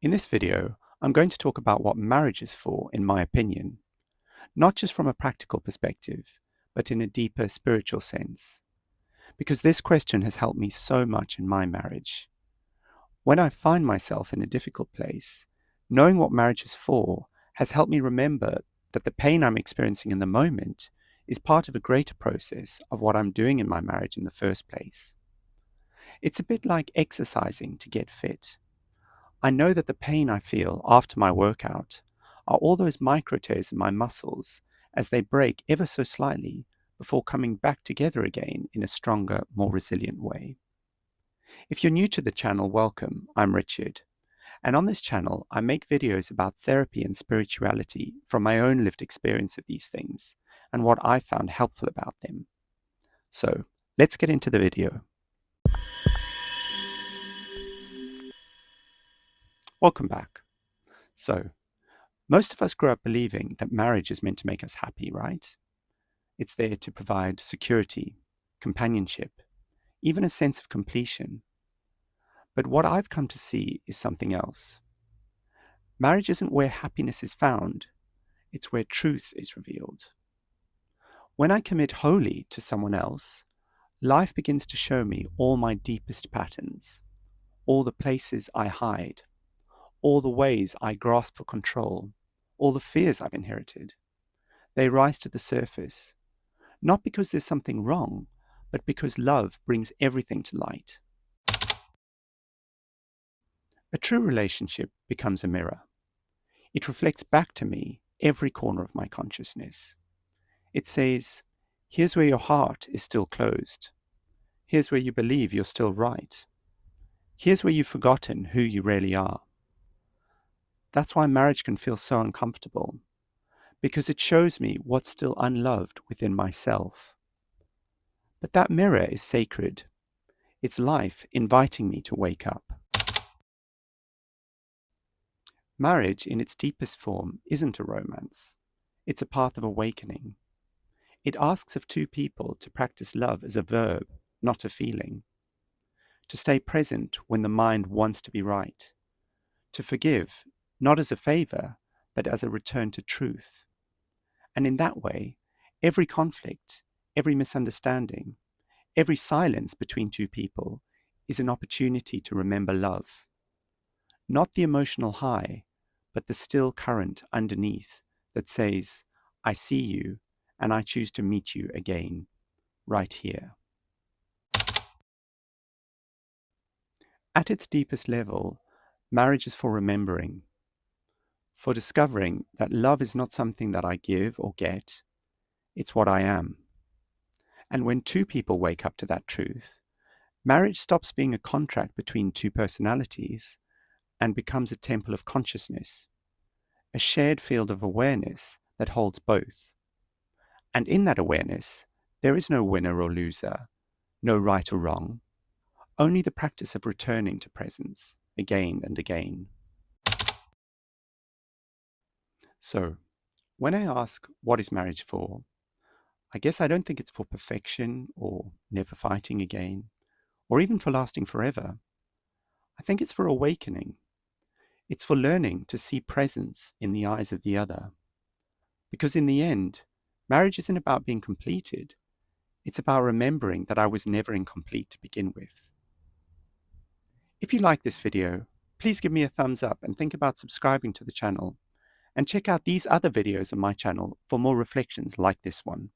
In this video, I'm going to talk about what marriage is for, in my opinion, not just from a practical perspective, but in a deeper spiritual sense, because this question has helped me so much in my marriage. When I find myself in a difficult place, knowing what marriage is for has helped me remember that the pain I'm experiencing in the moment is part of a greater process of what I'm doing in my marriage in the first place. It's a bit like exercising to get fit. I know that the pain I feel after my workout are all those micro tears in my muscles as they break ever so slightly before coming back together again in a stronger, more resilient way. If you're new to the channel, welcome. I'm Richard. And on this channel, I make videos about therapy and spirituality from my own lived experience of these things and what I found helpful about them. So, let's get into the video. Welcome back. So, most of us grow up believing that marriage is meant to make us happy, right? It's there to provide security, companionship, even a sense of completion. But what I've come to see is something else. Marriage isn't where happiness is found, it's where truth is revealed. When I commit wholly to someone else, life begins to show me all my deepest patterns, all the places I hide, all the ways I grasp for control, all the fears I've inherited. They rise to the surface, not because there's something wrong, but because love brings everything to light. A true relationship becomes a mirror. It reflects back to me every corner of my consciousness. It says, here's where your heart is still closed. Here's where you believe you're still right. Here's where you've forgotten who you really are. That's why marriage can feel so uncomfortable, because it shows me what's still unloved within myself. But that mirror is sacred. It's life inviting me to wake up. Marriage, in its deepest form, isn't a romance. It's a path of awakening. It asks of two people to practice love as a verb, not a feeling. To stay present when the mind wants to be right. To forgive, not as a favor, but as a return to truth. And in that way, every conflict, every misunderstanding, every silence between two people is an opportunity to remember love. Not the emotional high, but the still current underneath that says, I see you and I choose to meet you again, right here. At its deepest level, marriage is for remembering, for discovering that love is not something that I give or get, it's what I am. And when two people wake up to that truth, marriage stops being a contract between two personalities and becomes a temple of consciousness, a shared field of awareness that holds both. And in that awareness, there is no winner or loser, no right or wrong, only the practice of returning to presence again and again. So, when I ask, what is marriage for? I guess I don't think it's for perfection or never fighting again, or even for lasting forever. I think it's for awakening. It's for learning to see presence in the eyes of the other. Because in the end, marriage isn't about being completed. It's about remembering that I was never incomplete to begin with. If you like this video, please give me a thumbs up and think about subscribing to the channel. And check out these other videos on my channel for more reflections like this one.